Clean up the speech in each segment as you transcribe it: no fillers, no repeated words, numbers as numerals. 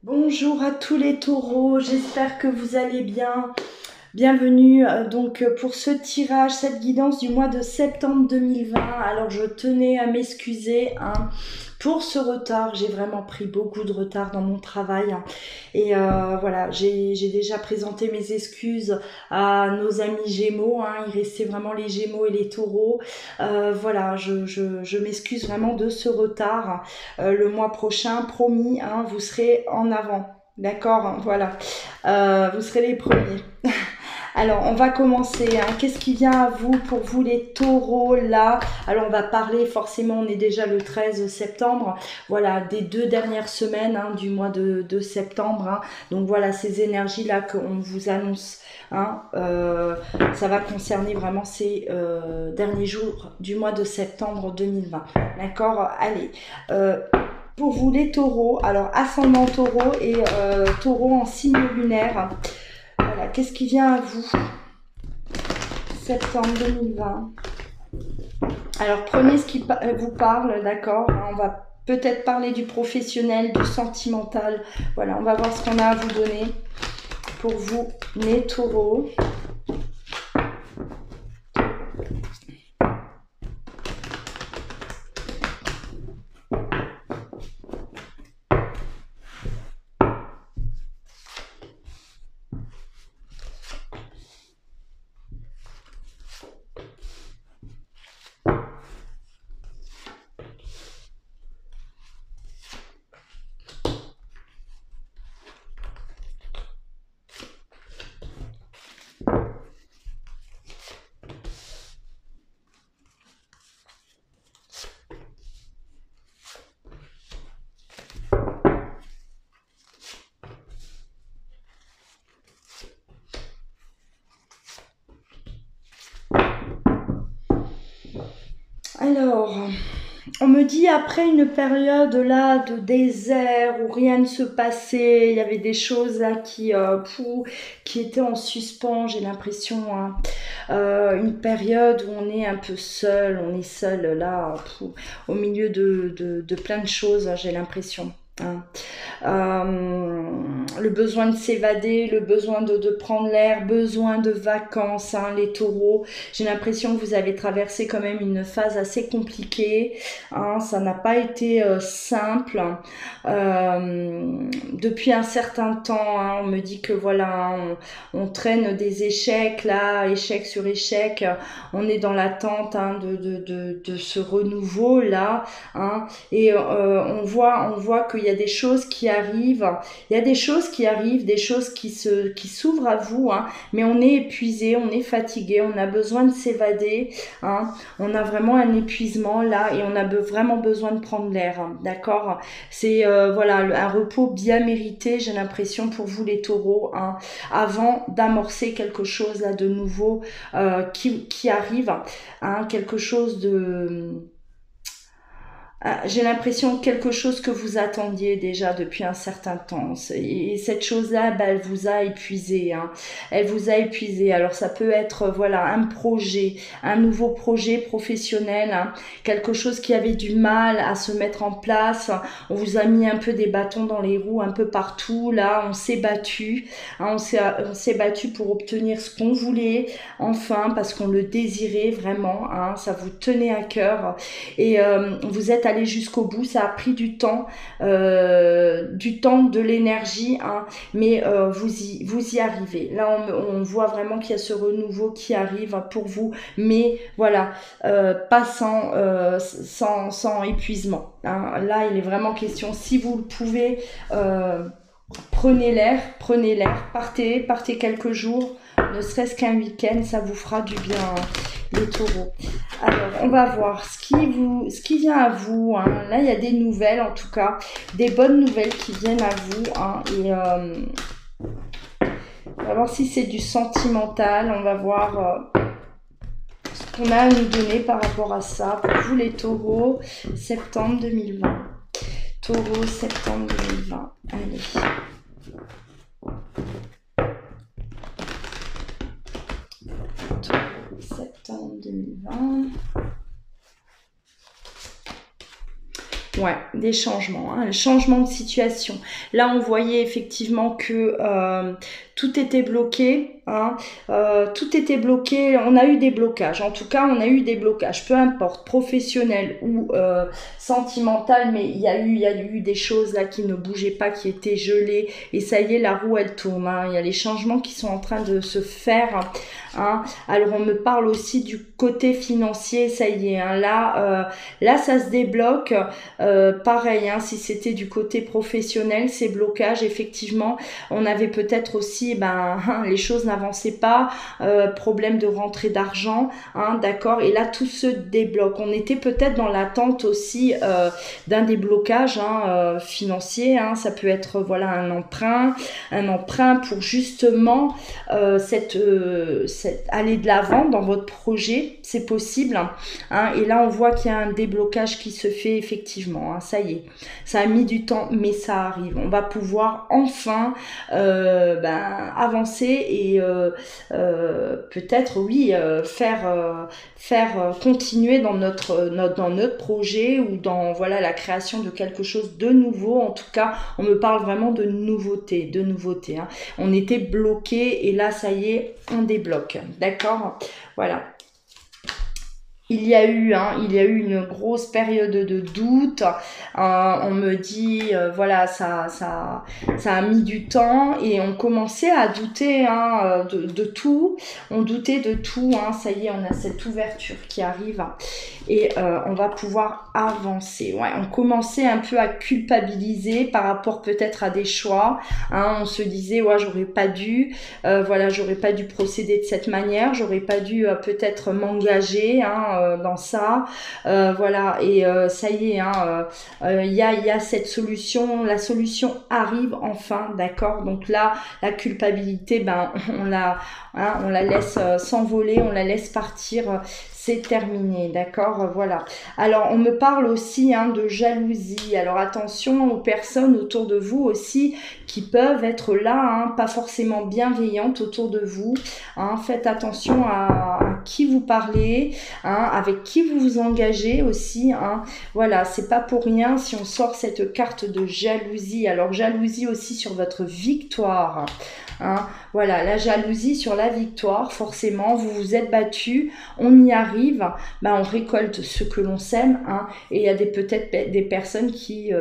Bonjour à tous les taureaux, j'espère que vous allez bien. Bienvenue pour ce tirage, cette guidance du mois de septembre 2020. Alors je tenais à m'excuser pour ce retard, j'ai vraiment pris beaucoup de retard dans mon travail. Et voilà, j'ai déjà présenté mes excuses à nos amis Gémeaux. Il restait vraiment les Gémeaux et les Taureaux. Voilà, je m'excuse vraiment de ce retard. Le mois prochain, promis, vous serez en avant. D'accord, voilà. Vous serez les premiers. Alors, on va commencer. Qu'est-ce qui vient à vous, pour vous les taureaux, là? Alors, on va parler, forcément, on est déjà le 13 septembre. Voilà, des 2 dernières semaines du mois de septembre. Donc, voilà, ces énergies-là qu'on vous annonce. Ça va concerner vraiment ces derniers jours du mois de septembre 2020. D'accord? Allez. Pour vous les taureaux, alors ascendant taureau et taureau en signe lunaire. Voilà, qu'est-ce qui vient à vous? Septembre 2020. Alors prenez ce qui vous parle, d'accord. On va peut-être parler du professionnel, du sentimental. Voilà, on va voir ce qu'on a à vous donner pour vous, les taureaux. Alors, on me dit après une période là de désert où rien ne se passait, il y avait des choses là qui étaient en suspens, j'ai l'impression. Une période où on est un peu seul, on est seul là, au milieu de plein de choses, j'ai l'impression. Le besoin de s'évader, le besoin de prendre l'air, besoin de vacances, les taureaux. J'ai l'impression que vous avez traversé quand même une phase assez compliquée. Ça n'a pas été simple. Depuis un certain temps, on me dit que voilà, on traîne des échecs là, échec sur échec. On est dans l'attente de ce renouveau là. Et on voit qu'il y a des choses qui arrivent, il y a des choses qui arrivent, des choses qui s'ouvrent à vous, mais on est épuisé, on est fatigué, on a besoin de s'évader, on a vraiment un épuisement là et on a vraiment besoin de prendre l'air, d'accord. C'est voilà, un repos bien mérité, j'ai l'impression, pour vous les taureaux, avant d'amorcer quelque chose là de nouveau qui arrive, quelque chose de... J'ai l'impression que quelque chose que vous attendiez déjà depuis un certain temps. Et cette chose-là, elle vous a épuisé. Elle vous a épuisé. Alors ça peut être voilà, un projet, un nouveau projet professionnel, quelque chose qui avait du mal à se mettre en place. On vous a mis un peu des bâtons dans les roues un peu partout. Là, on s'est battu. On s'est battu pour obtenir ce qu'on voulait, enfin, parce qu'on le désirait vraiment. Ça vous tenait à cœur. Et vous êtes allé jusqu'au bout, ça a pris du temps, de l'énergie, mais vous y arrivez. Là, on voit vraiment qu'il y a ce renouveau qui arrive pour vous, mais voilà, pas sans épuisement. Là, il est vraiment question, si vous le pouvez, prenez l'air, partez quelques jours, ne serait-ce qu'un week-end, ça vous fera du bien, les taureaux. Alors, on va voir ce qui vient à vous. Là, il y a des nouvelles, en tout cas, des bonnes nouvelles qui viennent à vous. Et on va voir si c'est du sentimental. On va voir ce qu'on a à nous donner par rapport à ça. Pour vous, les taureaux, septembre 2020. Taureau, septembre 2020. Allez. Septembre 2020. Ouais, des changements, hein, un changement de situation. Là, on voyait effectivement que tout était bloqué, hein, tout était bloqué. On a eu des blocages. En tout cas, on a eu des blocages, peu importe, professionnel ou sentimental, mais il y a eu des choses là qui ne bougeaient pas, qui étaient gelées. Et ça y est, la roue elle tourne. Hein. Il y a les changements qui sont en train de se faire. Hein. Alors, on me parle aussi du côté financier. Ça y est, hein, là, ça se débloque. Pareil, hein, si c'était du côté professionnel, ces blocages, effectivement, on avait peut-être aussi, les choses n'avançaient pas, problème de rentrée d'argent, hein, d'accord, et là tout se débloque. On était peut-être dans l'attente aussi d'un déblocage financier, hein, ça peut être voilà un emprunt pour justement aller de l'avant dans votre projet, c'est possible, hein, et là on voit qu'il y a un déblocage qui se fait effectivement. Hein, ça y est, ça a mis du temps, mais ça arrive. On va pouvoir enfin avancer et peut-être oui faire continuer dans notre projet ou dans voilà la création de quelque chose de nouveau. En tout cas, on me parle vraiment de nouveauté, Hein. On était bloqué et là ça y est, on débloque. D'accord, voilà. Il y a eu une grosse période de doute. On me dit, voilà, ça a mis du temps et on commençait à douter de tout. On doutait de tout. Hein. Ça y est, on a cette ouverture qui arrive et on va pouvoir avancer. Ouais, on commençait un peu à culpabiliser par rapport peut-être à des choix. Hein. On se disait, ouais, j'aurais pas dû procéder de cette manière. J'aurais pas dû peut-être m'engager. Hein, dans ça, voilà, et ça y est, il y a cette solution, la solution arrive enfin, d'accord. Donc là, la culpabilité, on la laisse s'envoler, on la laisse partir. C'est terminé, d'accord, voilà. Alors, on me parle aussi de jalousie. Alors, attention aux personnes autour de vous aussi qui peuvent être là, pas forcément bienveillantes autour de vous. Faites attention à qui vous parlez, avec qui vous vous engagez aussi. Voilà, c'est pas pour rien si on sort cette carte de jalousie. Alors, jalousie aussi sur votre victoire. Voilà, la jalousie sur la victoire, forcément, vous vous êtes battu, on y arrive, on récolte ce que l'on sème, et il y a peut-être des personnes qui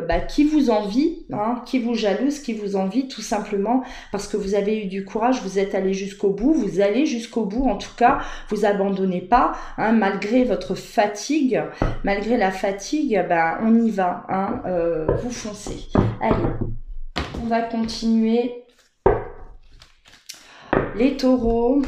vous envient, qui vous jalousent, qui vous envient tout simplement parce que vous avez eu du courage, vous êtes allé jusqu'au bout, vous allez jusqu'au bout, en tout cas, vous abandonnez pas, malgré votre fatigue, malgré la fatigue, on y va, vous foncez. Allez, on va continuer. Les taureaux.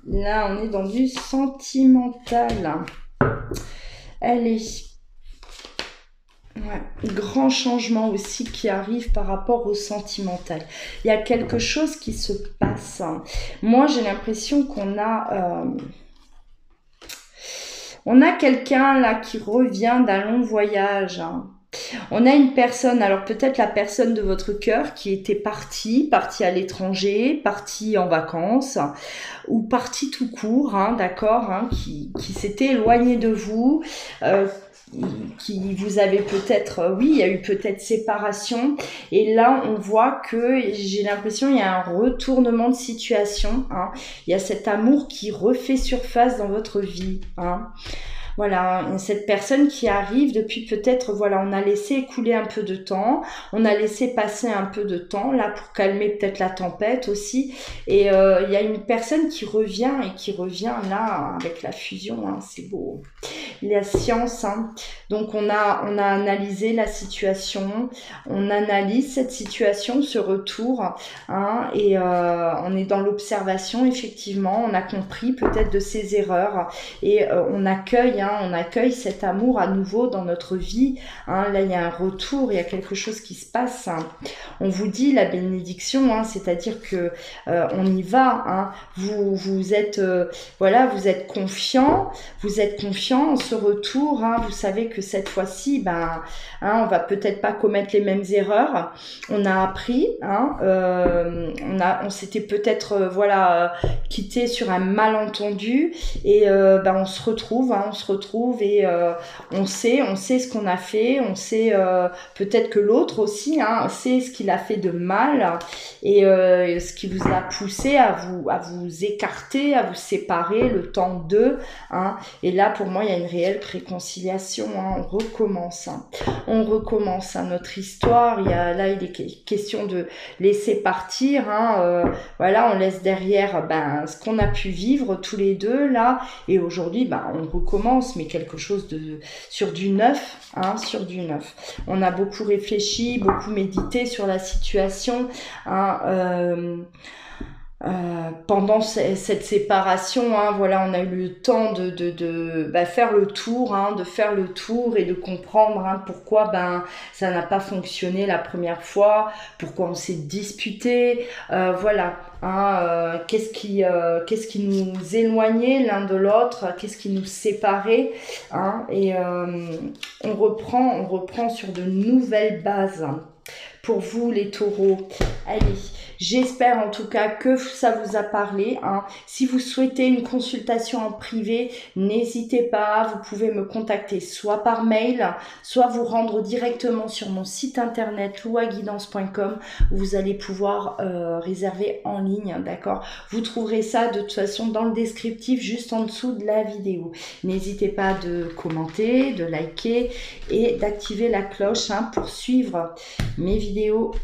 Là, on est dans du sentimental. Allez. Ouais. Grand changement aussi qui arrive par rapport au sentimental. Il y a quelque chose qui se passe. Moi, j'ai l'impression qu'on a... on a quelqu'un là qui revient d'un long voyage. On a une personne, alors peut-être la personne de votre cœur qui était partie à l'étranger, partie en vacances ou partie tout court, d'accord, qui s'était éloignée de vous, qui vous avez peut-être, oui, il y a eu peut-être séparation, et là on voit que j'ai l'impression il y a un retournement de situation, il y a cet amour qui refait surface dans votre vie, Voilà, cette personne qui arrive depuis peut-être, voilà, on a laissé écouler un peu de temps, on a laissé passer un peu de temps là pour calmer peut-être la tempête aussi. Et il y a une personne qui revient là avec la fusion, hein, c'est beau. La science, hein. Donc on a analysé la situation, on analyse cette situation, ce retour, hein, et on est dans l'observation effectivement, on a compris peut-être de ses erreurs et on accueille, hein, on accueille cet amour à nouveau dans notre vie, hein. Là il y a un retour, il y a quelque chose qui se passe, hein. On vous dit la bénédiction, hein, c'est-à-dire que on y va, hein. Vous êtes voilà, vous êtes confiant en ce retour, hein. Vous savez que cette fois-ci, ben, hein, on va peut-être pas commettre les mêmes erreurs. On a appris, hein, on s'était peut-être voilà quitté sur un malentendu et ben on se retrouve, hein, et on sait ce qu'on a fait, on sait peut-être que l'autre aussi, hein, sait ce qu'il a fait de mal et ce qui vous a poussé à vous écarter, à vous séparer le temps d'eux, hein. Et là pour moi il y a une réelle réconciliation, hein. On recommence, hein. On recommence, hein, notre histoire. Il est question de laisser partir, hein, voilà, on laisse derrière ben ce qu'on a pu vivre tous les deux là, et aujourd'hui ben on recommence, mais quelque chose sur du neuf, hein, sur du neuf. On a beaucoup réfléchi, beaucoup médité sur la situation, hein, pendant cette séparation, hein, voilà, on a eu le temps de faire le tour, hein, et de comprendre, hein, pourquoi ben ça n'a pas fonctionné la première fois, pourquoi on s'est disputé, voilà, hein, qu'est-ce qui nous éloignait l'un de l'autre, qu'est-ce qui nous séparait, hein, et on reprend sur de nouvelles bases, hein. Pour vous les taureaux, allez, j'espère en tout cas que ça vous a parlé, hein. Si vous souhaitez une consultation en privé, n'hésitez pas, vous pouvez me contacter soit par mail, soit vous rendre directement sur mon site internet louaguidance.com où vous allez pouvoir réserver en ligne, d'accord. Vous trouverez ça de toute façon dans le descriptif juste en dessous de la vidéo. N'hésitez pas de commenter, de liker et d'activer la cloche, hein, pour suivre mes vidéos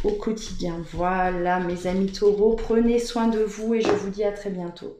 au quotidien. Voilà mes amis taureaux, prenez soin de vous et je vous dis à très bientôt.